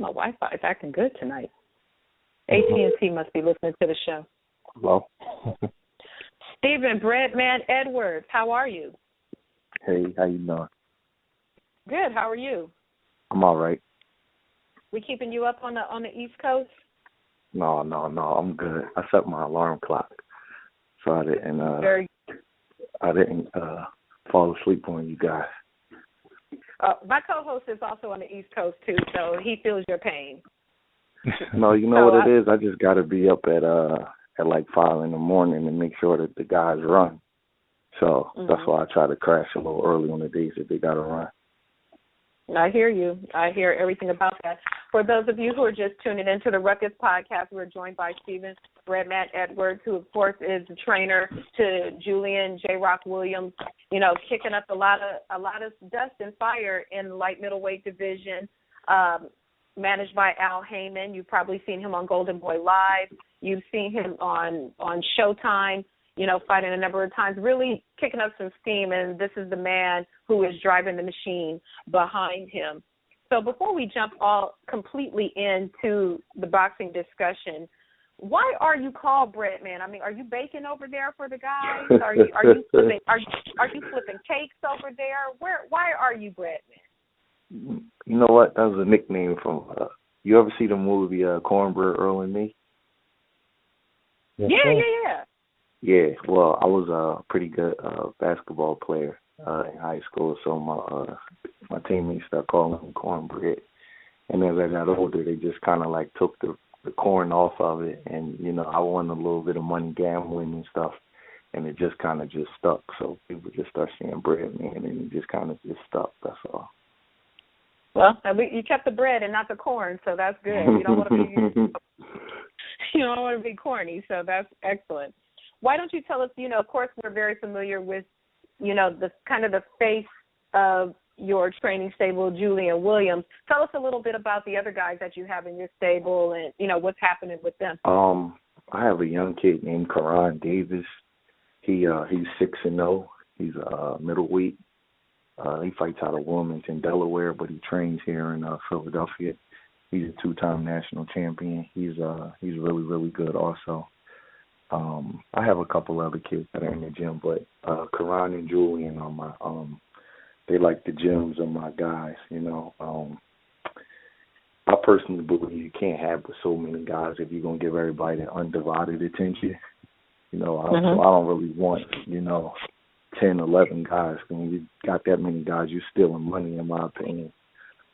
My Wi-Fi is acting good tonight. AT&T must be listening to the show. Hello. Stephen Breadman Edwards, how are you? Hey, how you doing? Good. How are you? I'm all right. We keeping you up on the East Coast? No, I'm good. I set my alarm clock, so I didn't fall asleep on you guys. My co-host is also on the East Coast too, so he feels your pain. No, you know what it is. I just got to be up at like 5 in the morning and make sure that the guys run. So that's why I try to crash a little early on the days that they got to run. I hear you. I hear everything about that. For those of you who are just tuning into the Ruckus podcast, we're joined by Stephen Breadman Edwards, who, of course, is the trainer to Julian J-Rock Williams, you know, kicking up a lot of dust and fire in the light middleweight division, managed by Al Haymon. You've probably seen him on Golden Boy Live. You've seen him on Showtime, you know, fighting a number of times, really kicking up some steam, and this is the man who is driving the machine behind him. So before we jump all completely into the boxing discussion, why are you called Breadman? I mean, are you baking over there for the guys? Are you flipping cakes over there? Why are you Breadman? You know what? That was a nickname from. You ever see the movie Cornbread, Earl and Me? Yeah. Yeah, well, I was a pretty good basketball player in high school, so my teammates started calling me Cornbread. And as I got older, they just kind of like took the corn off of it, and, you know, I won a little bit of money gambling and stuff, and it just kind of just stuck. So people just start saying Breadman, and it just kind of just stuck, that's all. Well, you kept the bread and not the corn, so that's good. You don't want to be corny, so that's excellent. Why don't you tell us, you know, of course we're very familiar with, you know, the kind of the face of your training stable, Julian Williams. Tell us a little bit about the other guys that you have in your stable and, you know, what's happening with them. I have a young kid named Karan Davis. He's 6-0. He's a middleweight. He fights out of Wilmington, Delaware, but he trains here in Philadelphia. He's a 2-time national champion. He's really, really good also. I have a couple other kids that are in the gym, but Karan and Julian are my they like the gyms of my guys, you know. I personally believe you can't have so many guys if you're gonna give everybody the undivided attention. You know, so I don't really want, you know, 10, 11 guys. When you got that many guys, you're stealing money, in my opinion.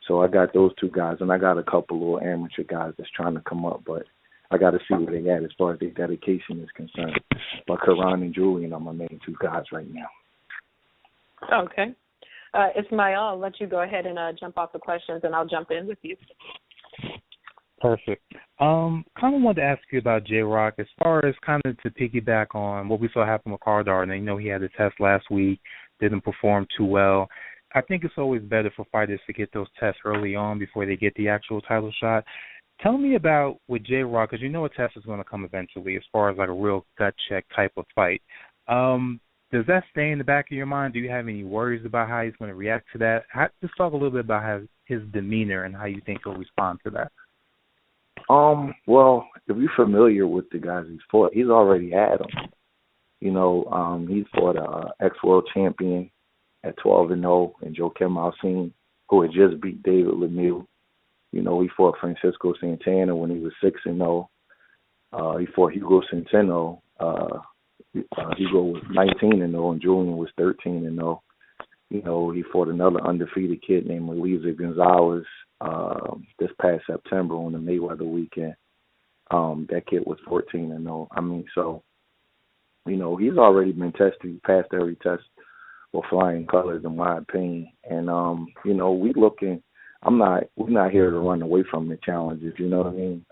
So I got those 2 guys, and I got a couple little amateur guys that's trying to come up, but I got to see where they at as far as their dedication is concerned. But Karan and Julian are my main 2 guys right now. Okay. Ismail, I'll let you go ahead and jump off the questions, and I'll jump in with you. Perfect. Kind of wanted to ask you about J-Rock as far as kind of to piggyback on what we saw happen with Cardar. And you know he had a test last week, didn't perform too well. I think it's always better for fighters to get those tests early on before they get the actual title shot. Tell me about with J-Rock, because you know a test is going to come eventually as far as like a real gut check type of fight. Does that stay in the back of your mind? Do you have any worries about how he's going to react to that? Just talk a little bit about his demeanor and how you think he'll respond to that. Well, if you're familiar with the guys he's fought, he's already had them. You know, he fought a ex-world champion at 12-0 and Joaquin Alcine, who had just beat David Lemieux. You know, he fought Francisco Santana when he was 6-0. He fought Hugo Centeno. Hugo was 19-0 and Julian was 13-0. You know, he fought another undefeated kid named Eliezer Gonzalez this past September on the Mayweather weekend. That kid was 14-0. I mean, so, you know, he's already been tested. He passed every test with flying colors, in my opinion. And, you know, we're not here to run away from the challenges, you know what I mean?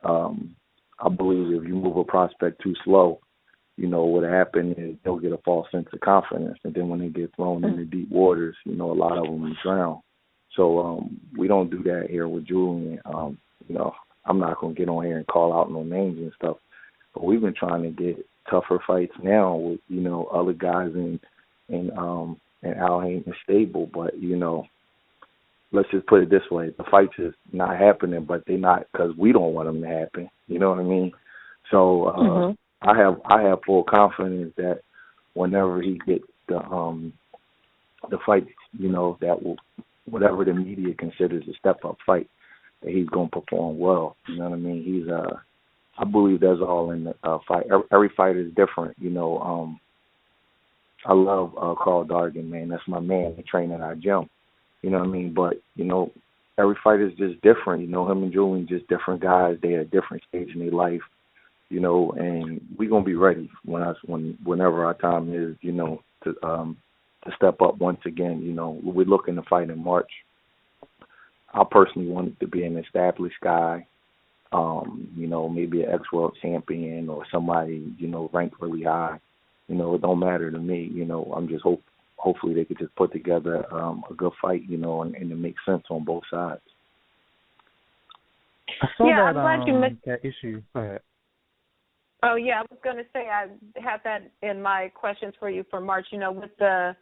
I believe if you move a prospect too slow, you know, what happened is they'll get a false sense of confidence. And then when they get thrown into deep waters, you know, a lot of them drown. So we don't do that here with Julian. You know, I'm not going to get on here and call out no names and stuff. But we've been trying to get tougher fights now with, you know, other guys in Al Haymon's stable. But, you know, let's just put it this way: the fights is not happening, but they're not because we don't want them to happen. You know what I mean? So I have full confidence that whenever he gets the fight, you know, that will whatever the media considers a step up fight, that he's gonna perform well. You know what I mean? He's I believe that's all in the fight. Every fight is different. You know, I love Carl Dargan, man. That's my man. He train at our gym. You know what I mean? But, you know, every fight is just different. You know, him and Julian just different guys. They're at a different stage in their life, you know, and we're going to be ready whenever our time is, you know, to step up once again. You know, we're looking to fight in March. I personally want it to be an established guy, you know, maybe an ex-world champion or somebody, you know, ranked really high. You know, it don't matter to me. You know, I'm just hopefully they could just put together a good fight, you know, and it makes sense on both sides. I saw I'm glad you mentioned that issue. Go ahead. Oh, yeah, I was going to say I had that in my questions for you for March. You know, with the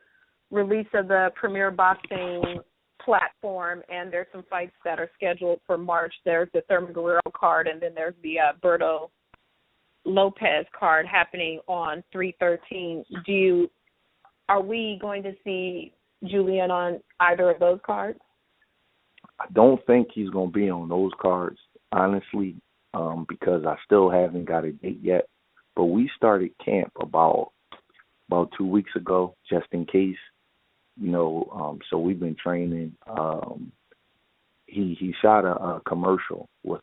release of the Premier Boxing platform, and there's some fights that are scheduled for March. There's the Thurman Guerrero card, and then there's the Berto Lopez card happening on 3/13. Are we going to see Julian on either of those cards? I don't think he's going to be on those cards, honestly, because I still haven't got a date yet. But we started camp about 2 weeks ago, just in case, you know. So we've been training. He shot a commercial with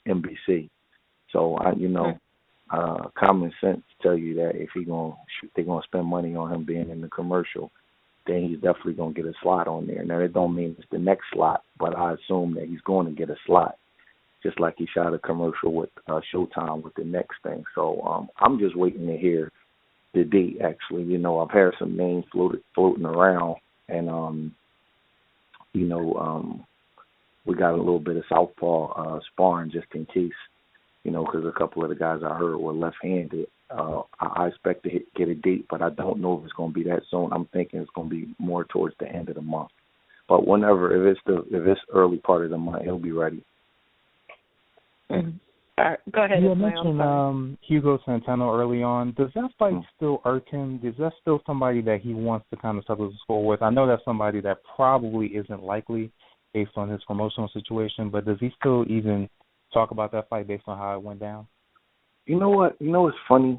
NBC. So common sense tell you that if they're gonna spend money on him being in the commercial, then he's definitely gonna get a slot on there. Now that don't mean it's the next slot, but I assume that he's going to get a slot, just like he shot a commercial with Showtime with the next thing. So I'm just waiting to hear the date. Actually, you know, I've had some names floating around, and we got a little bit of southpaw sparring just in case. You know, because a couple of the guys I heard were left-handed. I expect to get a date, but I don't know if it's going to be that soon. I'm thinking it's going to be more towards the end of the month. But whenever, if it's early part of the month, he'll be ready. Mm-hmm. All right, go ahead. You mentioned Hugo Santana early on. Does that fight still irk him? Is that still somebody that he wants to kind of settle the score with? I know that's somebody that probably isn't likely based on his promotional situation, but does he still even talk about that fight based on how it went down? You know what? You know what's funny?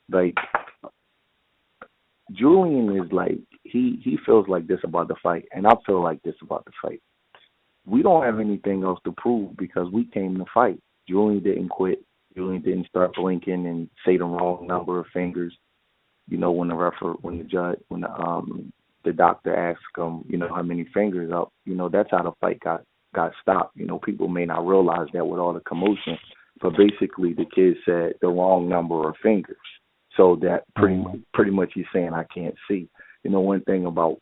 Like, Julian is like, he feels like this about the fight, and I feel like this about the fight. We don't have anything else to prove because we came to fight. Julian didn't quit. Julian didn't start blinking and say the wrong number of fingers. You know, when the doctor asked him, you know, how many fingers up, you know, that's how the fight got stopped. You know, people may not realize that with all the commotion, but basically the kid said the wrong number of fingers. So that pretty much he's saying I can't see. You know, one thing about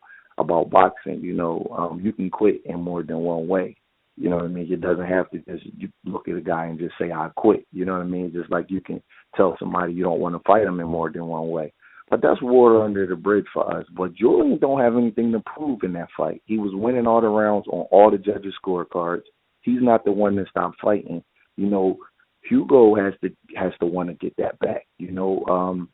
boxing, you know, you can quit in more than one way. You know what I mean? It doesn't have to just you look at a guy and just say I quit. You know what I mean? Just like you can tell somebody you don't want to fight them in more than one way. But that's water under the bridge for us. But Julian don't have anything to prove in that fight. He was winning all the rounds on all the judges' scorecards. He's not the one that stopped fighting. You know, Hugo has to want to get that back. You know,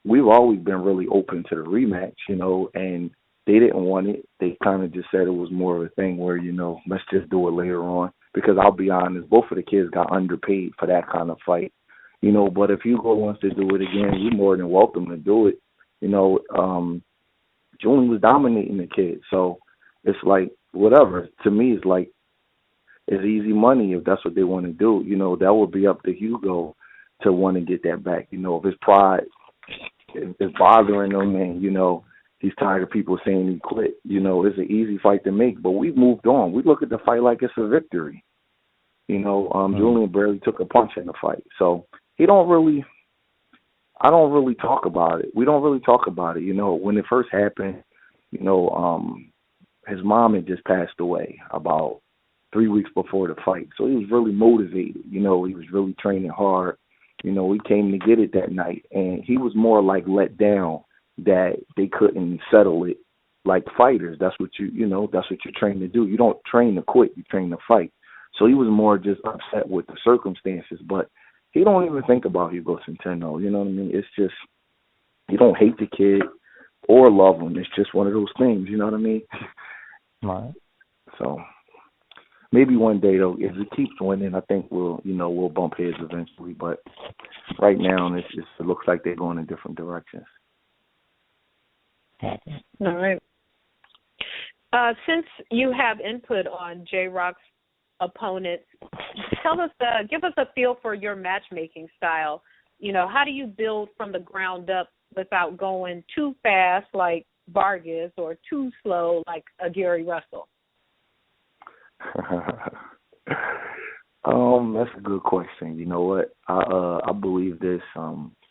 we've always been really open to the rematch, you know, and they didn't want it. They kind of just said it was more of a thing where, you know, let's just do it later on. Because I'll be honest, both of the kids got underpaid for that kind of fight. You know, but if Hugo wants to do it again, you're more than welcome to do it. You know, Julian was dominating the kid. So it's like, whatever. To me, it's like, it's easy money if that's what they want to do. You know, that would be up to Hugo to want to get that back. You know, if his pride is bothering him and, you know, he's tired of people saying he quit, you know, it's an easy fight to make. But we've moved on. We look at the fight like it's a victory. You know, Julian barely took a punch in the fight. So I don't really talk about it. We don't really talk about it. You know, when it first happened, you know, his mom had just passed away about 3 weeks before the fight. So he was really motivated. You know, he was really training hard. You know, we came to get it that night. And he was more like let down that they couldn't settle it like fighters. That's what that's what you're trained to do. You don't train to quit, you train to fight. So he was more just upset with the circumstances, but he don't even think about Hugo Centeno. You know what I mean? It's just, you don't hate the kid or love him. It's just one of those things, you know what I mean? Right. So maybe one day, though, if it keeps winning, I think we'll bump heads eventually. But right now, it looks like they're going in different directions. All right. Since you have input on J-Rock's opponents, give us a feel for your matchmaking style. How do you build from the ground up without going too fast like Vargas or too slow like a Gary Russell? That's a good question. You know what? I believe this.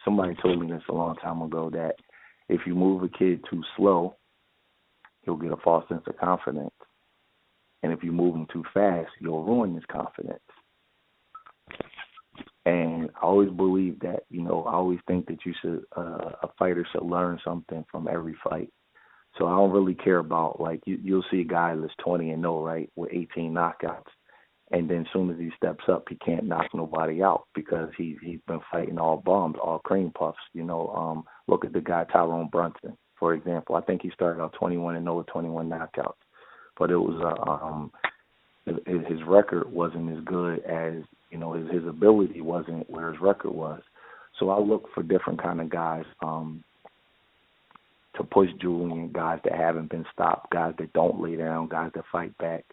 Somebody told me this a long time ago, that if you move a kid too slow, he'll get a false sense of confidence. And if you move him too fast, you'll ruin his confidence. And I always believe that, I always think that a fighter should learn something from every fight. So I don't really care about, like, you'll see a guy that's 20-0, right, with 18 knockouts. And then as soon as he steps up, he can't knock nobody out because he's been fighting all bums, all cream puffs. Look at the guy Tyrone Brunson, for example. I think he started out 21-0 with 21 knockouts. But it was his record wasn't as good as, his ability wasn't where his record was. So I look for different kind of guys to push Julian, guys that haven't been stopped, guys that don't lay down, guys that fight back.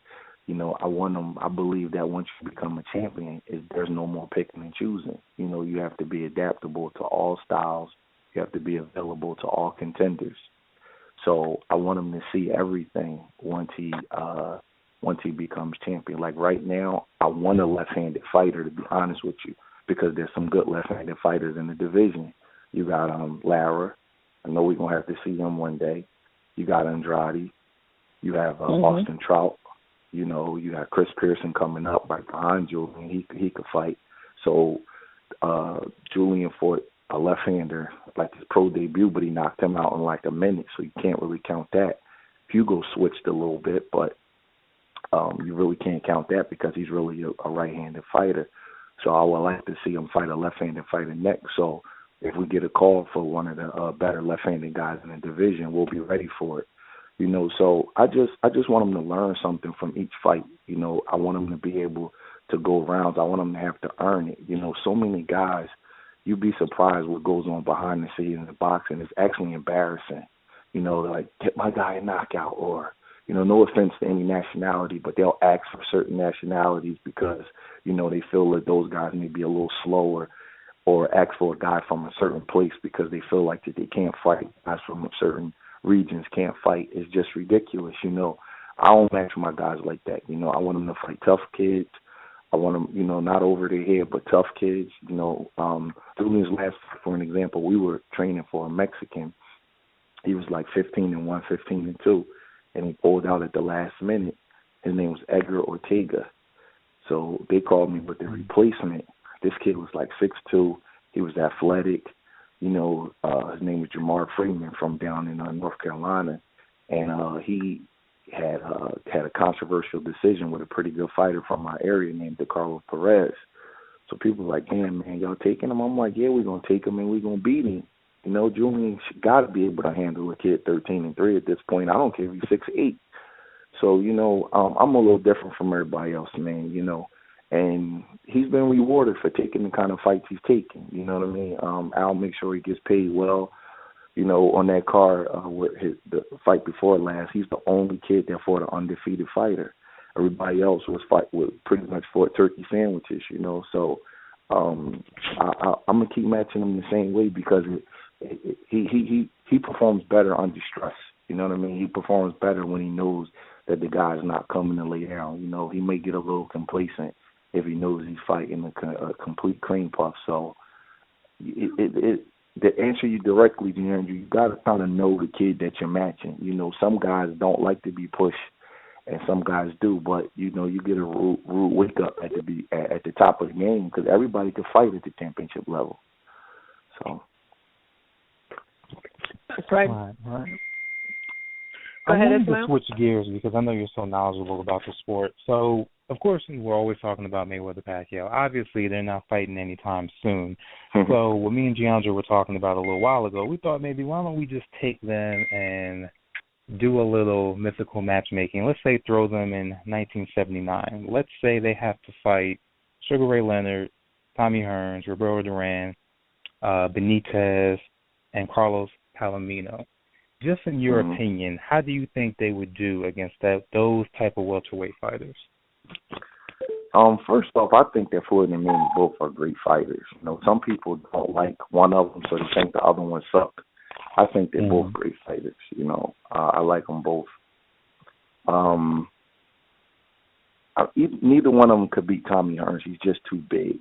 I believe that once you become a champion, there's no more picking and choosing. You have to be adaptable to all styles. You have to be available to all contenders. So I want him to see everything once he becomes champion. Like right now, I want a left-handed fighter, to be honest with you, because there's some good left-handed fighters in the division. You got Lara. I know we're going to have to see him one day. You got Andrade. You have Austin Trout. You got Chris Pearson coming up right behind Julian. He could fight. So Julian fought a left-hander, like his pro debut, but he knocked him out in like a minute, so you can't really count that. Hugo switched a little bit, but you really can't count that because he's really a right-handed fighter. So I would like to see him fight a left-handed fighter next. So if we get a call for one of the better left-handed guys in the division, we'll be ready for it. So I just want him to learn something from each fight. I want him to be able to go rounds. I want him to have to earn it. So many guys, you'd be surprised what goes on behind the scenes in boxing. It's actually embarrassing. Like, get my guy a knockout, or, no offense to any nationality, but they'll ask for certain nationalities because, they feel that those guys may be a little slower, or ask for a guy from a certain place because they feel like that they can't fight. Guys from certain regions can't fight. It's just ridiculous. I don't match my guys like that. I want them to fight tough kids. I want them, not over their head, but tough kids. Julian's last fight, for an example, we were training for a Mexican. He was like 15-1, 15-2, and he pulled out at the last minute. His name was Edgar Ortega. So they called me with the replacement. This kid was like 6'2". He was athletic. His name was Jamar Freeman from down in North Carolina, and he had a controversial decision with a pretty good fighter from our area named DeCarlo Perez. So people were like, damn, man, y'all taking him? I'm like, yeah, we're going to take him and we're going to beat him. Julian got to be able to handle a kid 13-3 at this point. I don't care if he's 6'8". So, I'm a little different from everybody else, man, and he's been rewarded for taking the kind of fights he's taking. You know what I mean? I'll make sure he gets paid well. On that card with the fight before last, he's the only kid that fought an undefeated fighter. Everybody else was pretty much fought turkey sandwiches. So I'm gonna keep matching him the same way because he performs better under stress. You know what I mean? He performs better when he knows that the guy's not coming to lay down. He may get a little complacent if he knows he's fighting a complete cream puff. So to answer you directly, Andrew, you got to kind of know the kid that you're matching. Some guys don't like to be pushed, and some guys do. But you get a rude wake up at the top of the game because everybody can fight at the championship level. So that's right. Right. Go I ahead, wanted to Ismail. switch gears because I know you're so knowledgeable about the sport. So, of course, we're always talking about Mayweather Pacquiao. Obviously, they're not fighting anytime soon. So, what me and Giandra were talking about a little while ago, we thought maybe why don't we just take them and do a little mythical matchmaking. Let's say throw them in 1979. Let's say they have to fight Sugar Ray Leonard, Tommy Hearns, Roberto Duran, Benitez, and Carlos Palomino. Just in your opinion, how do you think they would do against those type of welterweight fighters? First off, I think that Floyd and Manny both are great fighters. You know, some people don't like one of them, so they think the other one sucks. I think they're both great fighters. You know, I like them both. Neither one of them could beat Tommy Hearns. He's just too big.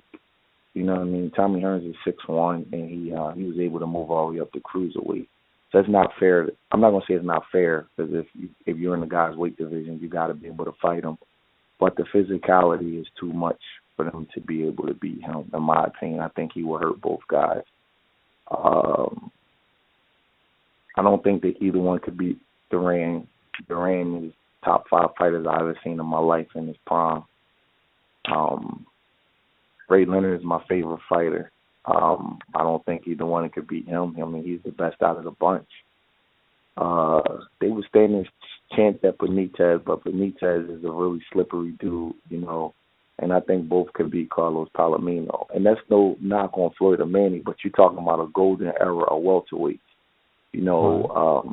You know what I mean? Tommy Hearns is 6'1", and he was able to move all the way up to cruiserweight. So it's not fair. I'm not gonna say it's not fair because if you're in the guy's weight division, you got to be able to fight him. But the physicality is too much for them to be able to beat him. In my opinion, I think he will hurt both guys. I don't think that either one could beat Duran. Duran is top 5 fighters I've ever seen in my life in his prime. Ray Leonard is my favorite fighter. I don't think either one could beat him. I mean, he's the best out of the bunch. They were standing a chance at Benitez, but Benitez is a really slippery dude, you know, and I think both could beat Carlos Palomino. And that's no knock on Floyd or Manny, but you're talking about a golden era of welterweights. You know,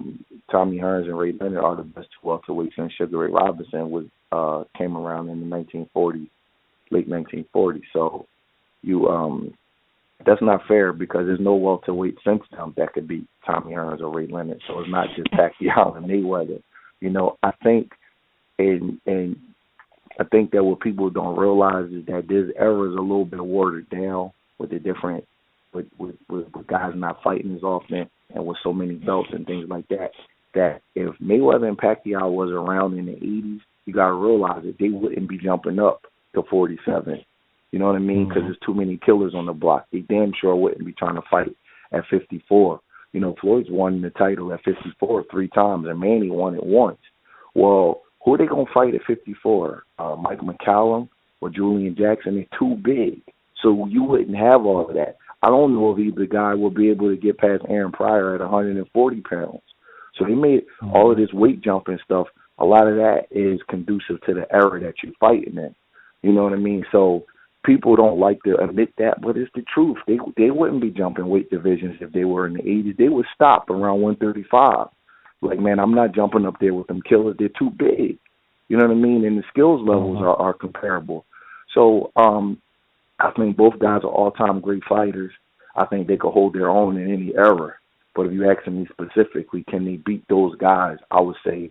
Tommy Hearns and Ray Leonard are the best two welterweights, and Sugar Ray Robinson came around in the 1940s, late 1940s. So that's not fair because there's no welterweight since them that could beat Tommy Hearns or Ray Leonard. So it's not just Pacquiao and Mayweather. You know, I think, and I think that what people don't realize is that this era is a little bit watered down with the different, with guys not fighting as often and with so many belts and things like that. That if Mayweather and Pacquiao was around in the 80s, you got to realize that they wouldn't be jumping up to 47. You know what I mean? Because there's too many killers on the block. They damn sure wouldn't be trying to fight at 54. You know, Floyd's won the title at 54 3 times, and Manny won it once. Well, who are they going to fight at 54? Mike McCallum or Julian Jackson? They're too big. So you wouldn't have all of that. I don't know if either guy will be able to get past Aaron Pryor at 140 pounds. So they made all of this weight jumping stuff. A lot of that is conducive to the era that you're fighting in. You know what I mean? So people don't like to admit that, but it's the truth. They wouldn't be jumping weight divisions if they were in the 80s. They would stop around 135. Like, man, I'm not jumping up there with them killers. They're too big. You know what I mean? And the skills levels are comparable. So I think both guys are all-time great fighters. I think they could hold their own in any era. But if you ask me specifically, can they beat those guys? I would say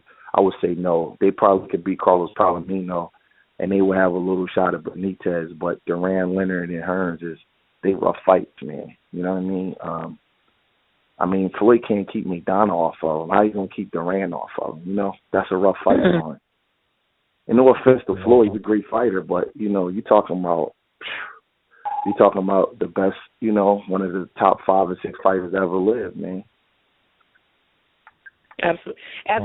no. They probably could beat Carlos Palomino, and they would have a little shot at Benitez. But Duran, Leonard, and Hearns they rough fights, man. You know what I mean? Floyd can't keep McDonough off of him. How you gonna keep Duran off of him? You know, that's a rough fight for him. And no offense to Floyd, he's a great fighter, but you know, you're talking about the best, you know, one of the top 5 or 6 fighters ever lived, man. Absolutely. As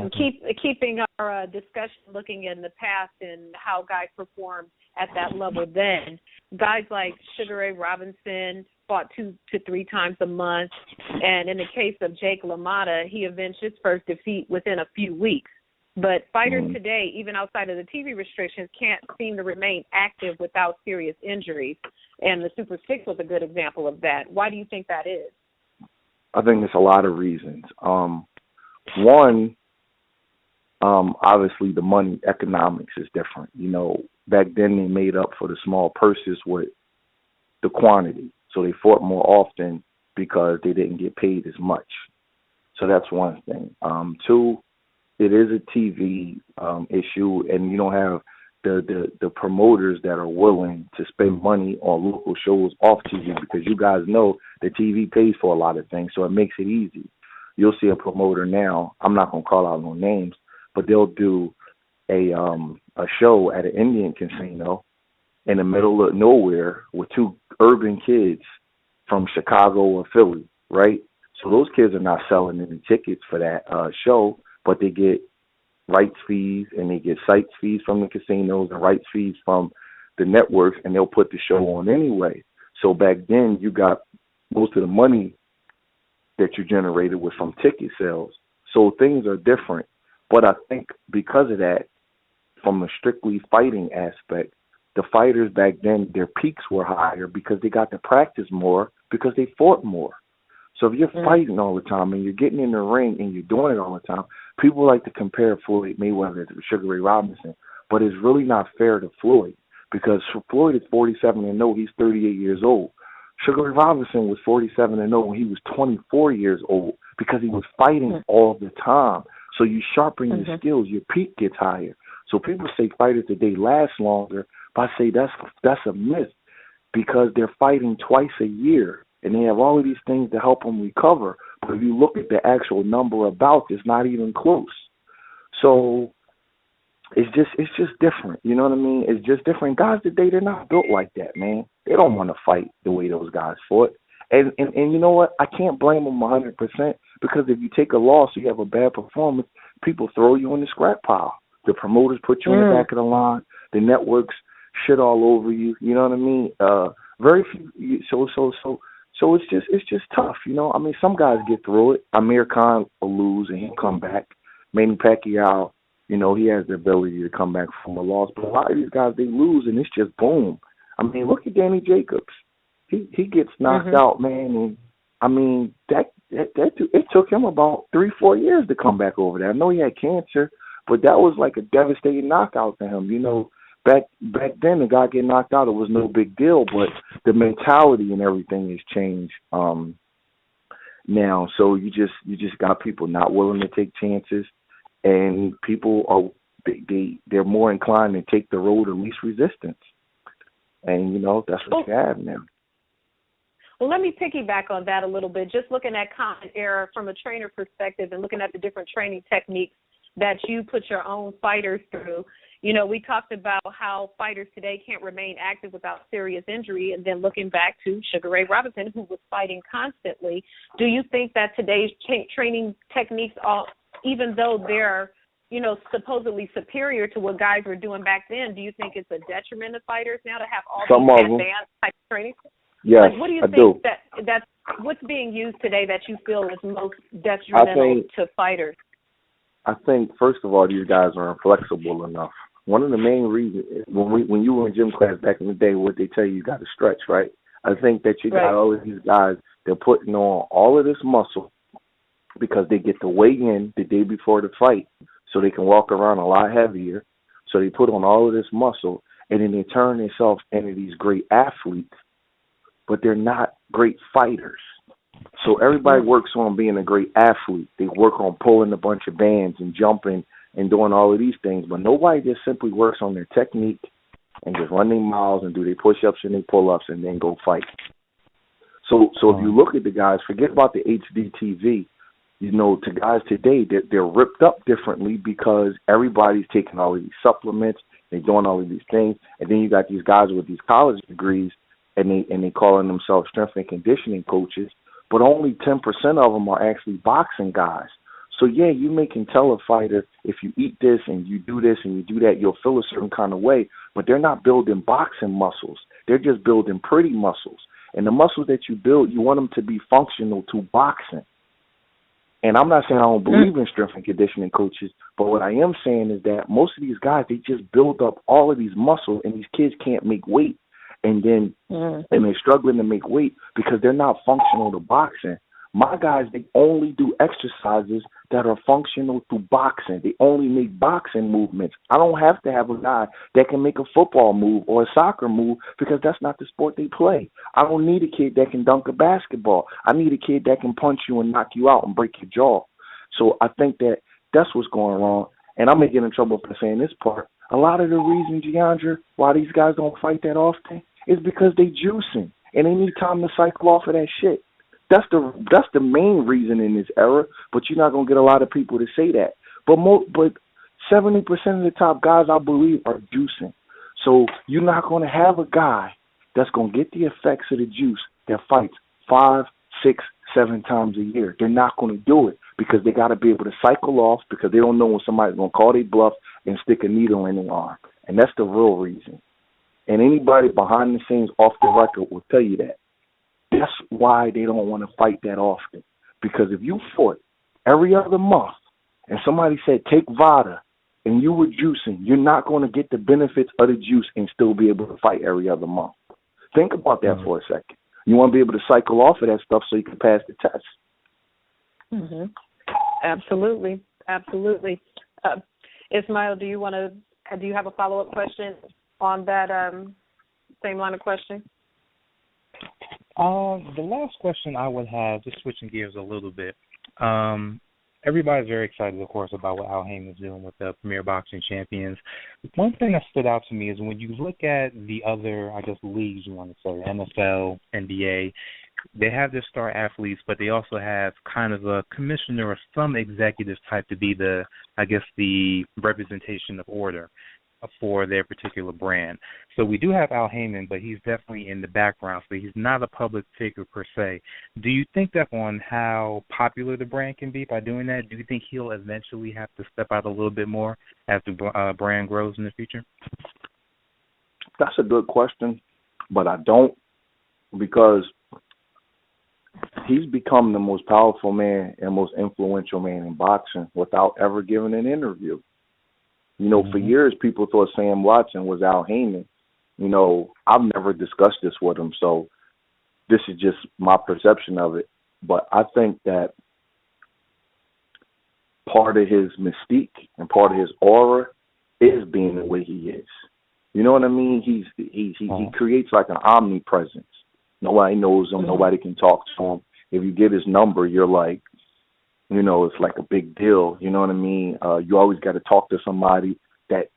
keeping our discussion looking in the past and how guys performed at that level then, guys like Sugar Ray Robinson fought 2 to 3 times a month, and in the case of Jake LaMotta, he avenged his first defeat within a few weeks. But fighters today, even outside of the TV restrictions, can't seem to remain active without serious injuries, and the Super 6 was a good example of that. Why do you think that is? I think there's a lot of reasons. One, obviously the money economics is different. You know, back then they made up for the small purses with the quantity. So they fought more often because they didn't get paid as much. So that's one thing. 2, it is a TV issue, and you don't have the promoters that are willing to spend money on local shows off TV, because you guys know that TV pays for a lot of things, so it makes it easy. You'll see a promoter now, I'm not going to call out no names, but they'll do a show at an Indian casino in the middle of nowhere with 2 urban kids from Chicago or Philly, right? So those kids are not selling any tickets for that show, but they get rights fees, and they get sites fees from the casinos and rights fees from the networks, and they'll put the show on anyway. So back then, you got most of the money that you generated was from ticket sales. So things are different. But I think because of that, from a strictly fighting aspect, the fighters back then, their peaks were higher because they got to practice more because they fought more. So if you're fighting all the time and you're getting in the ring and you're doing it all the time, people like to compare Floyd Mayweather to Sugar Ray Robinson, but it's really not fair to Floyd because Floyd is 47-0. He's 38 years old. Sugar Ray Robinson was 47-0 when he was 24 years old because he was fighting all the time. So you sharpen your skills, your peak gets higher. So people say fighters today last longer, but I say that's a myth because they're fighting twice a year and they have all of these things to help them recover. But if you look at the actual number of bouts, it's not even close. So it's just different. You know what I mean? It's just different. Guys today, they're not built like that, man. They don't want to fight the way those guys fought. And you know what? I can't blame them 100% because if you take a loss, you have a bad performance, people throw you in the scrap pile. The promoters put you in the back of the line. The networks shit all over you. You know what I mean? Very few. So it's just tough. You know, I mean, some guys get through it. Amir Khan will lose and he'll come back. Manny Pacquiao, you know, he has the ability to come back from a loss. But a lot of these guys, they lose and it's just boom. I mean, look at Danny Jacobs. He gets knocked out, man. And I mean, that it took him about 3-4 years to come back over there. I know he had cancer, but that was like a devastating knockout to him. You know, back then, the guy getting knocked out, it was no big deal, but the mentality and everything has changed now. So you just got people not willing to take chances, and people are they're more inclined to take the road of least resistance. And you know, that's what you have now. Well, let me piggyback on that a little bit. Just looking at common error from a trainer perspective and looking at the different training techniques that you put your own fighters through. You know, we talked about how fighters today can't remain active without serious injury, and then looking back to Sugar Ray Robinson, who was fighting constantly. Do you think that today's training techniques, even though they're, you know, supposedly superior to what guys were doing back then, do you think it's a detriment to fighters now to have all these advanced type of training? Yes, like, what do you think that's what's being used today that you feel is most detrimental to fighters? I think, first of all, these guys are inflexible enough. One of the main reasons, when you were in gym class back in the day, what they tell you got to stretch, right? I think that you got all of these guys, they're putting on all of this muscle because they get to weigh in the day before the fight so they can walk around a lot heavier. So they put on all of this muscle, and then they turn themselves into these great athletes, but they're not great fighters. So everybody works on being a great athlete. They work on pulling a bunch of bands and jumping and doing all of these things, but nobody just simply works on their technique and just run their miles and do their push-ups and their pull-ups and then go fight. So if you look at the guys, forget about the HDTV. You know, to guys today, they're ripped up differently because everybody's taking all of these supplements, they're doing all of these things, and then you got these guys with these college degrees and they calling themselves strength and conditioning coaches, but only 10% of them are actually boxing guys. So, yeah, you can tell a fighter, if you eat this and you do this and you do that, you'll feel a certain kind of way, but they're not building boxing muscles. They're just building pretty muscles. And the muscles that you build, you want them to be functional to boxing. And I'm not saying I don't believe in strength and conditioning coaches, but what I am saying is that most of these guys, they just build up all of these muscles, and these kids can't make weight. And then and they're struggling to make weight because they're not functional to boxing. My guys, they only do exercises that are functional to boxing. They only make boxing movements. I don't have to have a guy that can make a football move or a soccer move because that's not the sport they play. I don't need a kid that can dunk a basketball. I need a kid that can punch you and knock you out and break your jaw. So I think that's what's going wrong. And I'm going to get in trouble for saying this part. A lot of the reason, Deandra, why these guys don't fight that often is because they juicing and they need time to cycle off of that shit. That's the main reason in this era, but you're not going to get a lot of people to say that. But 70% of the top guys, I believe, are juicing. So you're not going to have a guy that's going to get the effects of the juice that fights 5, 6, 7 times a year. They're not going to do it because they got to be able to cycle off because they don't know when somebody's going to call their bluff and stick a needle in their arm. And that's the real reason. And anybody behind the scenes off the record will tell you that. That's why they don't want to fight that often. Because if you fought every other month and somebody said, take Vada, and you were juicing, you're not going to get the benefits of the juice and still be able to fight every other month. Think about that for a second. You want to be able to cycle off of that stuff so you can pass the test. Mm-hmm. Absolutely. Absolutely. Ismail, do you have a follow-up question on that same line of question? The last question I would have, just switching gears a little bit, everybody's very excited, of course, about what Al Haymon is doing with the Premier Boxing Champions. One thing that stood out to me is when you look at the other, I guess, leagues, you want to say, NFL, NBA, they have their star athletes, but they also have kind of a commissioner or some executive type to be the representation of order for their particular brand. So we do have Al Haymon, but he's definitely in the background, so he's not a public figure per se. Do you think that on how popular the brand can be by doing that, do you think he'll eventually have to step out a little bit more as the brand grows in the future? That's a good question, but I don't, because he's become the most powerful man and most influential man in boxing without ever giving an interview. You know, for years, people thought Sam Watson was Al Haymon. You know, I've never discussed this with him, so this is just my perception of it. But I think that part of his mystique and part of his aura is being the way he is. You know what I mean? He creates like an omnipresence. Nobody knows him. Nobody can talk to him. If you get his number, you're like, you know, it's like a big deal. You know what I mean? You always got to talk to somebody that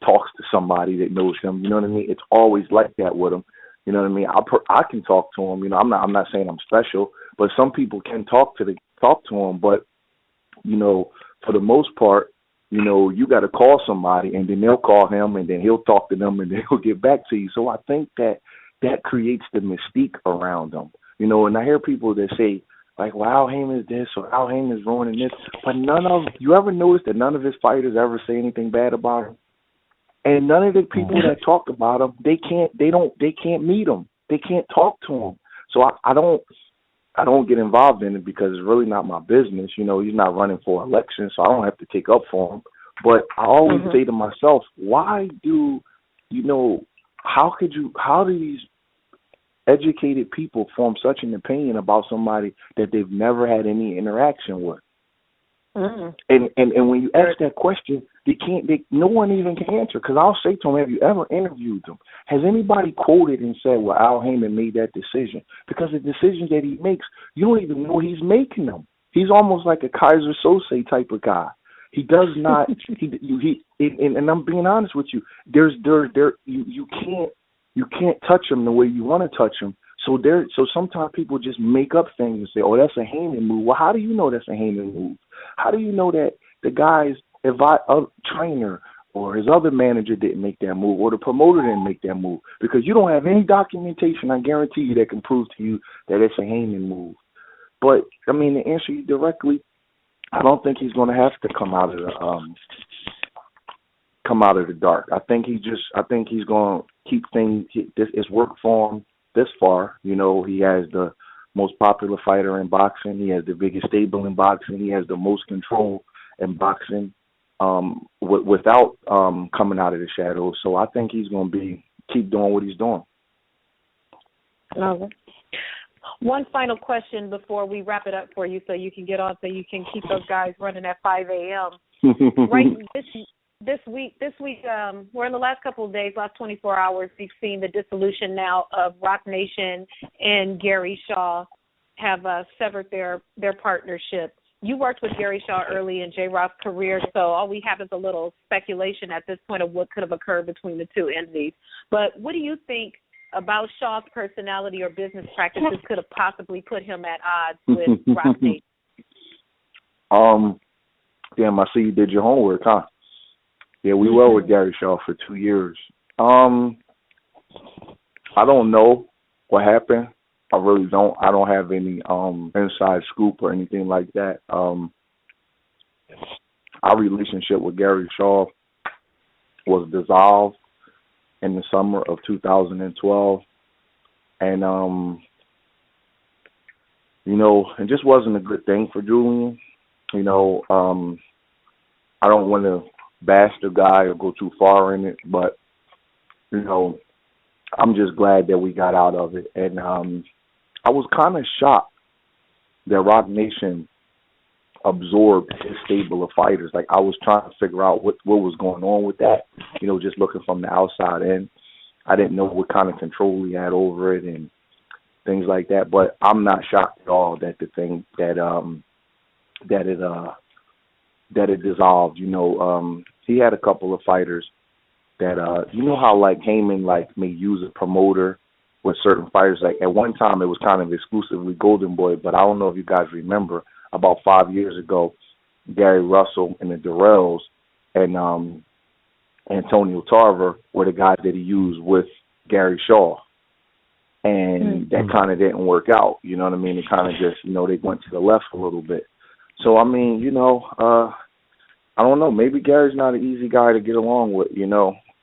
talks to somebody that knows him. You know what I mean? It's always like that with him. You know what I mean? I can talk to him. You know, I'm not saying I'm special, but some people can talk to him. But you know, for the most part, you know, you got to call somebody, and then they'll call him, and then he'll talk to them, and then he'll get back to you. So I think that creates the mystique around him. You know, and I hear people that say, like, well, Al Haymon is this or Al Haymon is ruining this. But you ever notice that none of his fighters ever say anything bad about him? And none of the people that talk about him, they can't meet him. They can't talk to him. So I don't get involved in it because it's really not my business. You know, he's not running for election, so I don't have to take up for him. But I always say to myself, how do these educated people form such an opinion about somebody that they've never had any interaction with? And when you ask that question, no one even can answer, because I'll say to them, have you ever interviewed them? Has anybody quoted and said, well, Al Haymon made that decision? Because the decisions that he makes, you don't even know he's making them. He's almost like a Kaiser Sose type of guy. He does not. And I'm being honest with you. You can't touch him the way you want to touch him. So sometimes people just make up things and say, oh, that's a Haymon move. Well, how do you know that's a Haymon move? How do you know that the guy's trainer or his other manager didn't make that move, or the promoter didn't make that move? Because you don't have any documentation, I guarantee you, that can prove to you that it's a Haymon move. But, I mean, to answer you directly, I don't think he's going to have to come out of the dark. I think he's going to keep things. It's worked for him this far. You know, he has the most popular fighter in boxing. He has the biggest stable in boxing. He has the most control in boxing without coming out of the shadows. So I think he's going to keep doing what he's doing. Okay. One final question before we wrap it up for you, so you can get on, so you can keep those guys running at 5 a.m. Right. This week, we're in the last couple of days, last 24 hours, we've seen the dissolution now of Rock Nation and Gary Shaw have severed their partnership. You worked with Gary Shaw early in J-Rock's career, so all we have is a little speculation at this point of what could have occurred between the two entities. But what do you think about Shaw's personality or business practices could have possibly put him at odds with Rock Nation? Damn, I see you did your homework, huh? Yeah, we were with Gary Shaw for 2 years. I don't know what happened. I really don't. I don't have any inside scoop or anything like that. Our relationship with Gary Shaw was dissolved in the summer of 2012, and it just wasn't a good thing for Julian. I don't want to bash the guy or go too far in it, but I'm just glad that we got out of it. And I was kind of shocked that Rock Nation absorbed his stable of fighters. Like, I was trying to figure out what was going on with that, just looking from the outside in. I didn't know what kind of control he had over it and things like that. But I'm not shocked at all that the thing that it dissolved. He had a couple of fighters that how like Haymon may use a promoter with certain fighters. Like at one time it was kind of exclusively Golden Boy, but I don't know if you guys remember about 5 years ago, Gary Russell and the Durrells and Antonio Tarver were the guys that he used with Gary Shaw. And that kind of didn't work out. You know what I mean? It kind of just, they went to the left a little bit. So, I mean, I don't know. Maybe Gary's not an easy guy to get along with,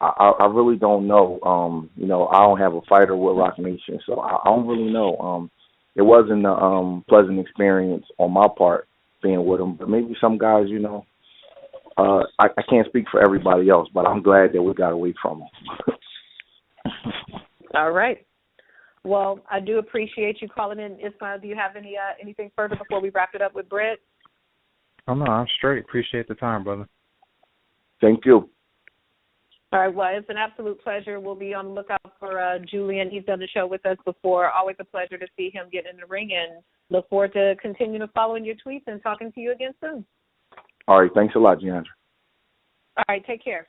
I really don't know. I don't have a fighter with Rock Nation, so I don't really know. It wasn't a pleasant experience on my part being with him, but maybe some guys, I can't speak for everybody else, but I'm glad that we got away from him. All right. Well, I do appreciate you calling in, Ismail. Do you have anything further before we wrap it up with Brett? Oh, no, I'm straight. Appreciate the time, brother. Thank you. All right, well, it's an absolute pleasure. We'll be on the lookout for Julian. He's done the show with us before. Always a pleasure to see him get in the ring, and look forward to continuing to following your tweets and talking to you again soon. All right, thanks a lot, Deandra. All right, take care.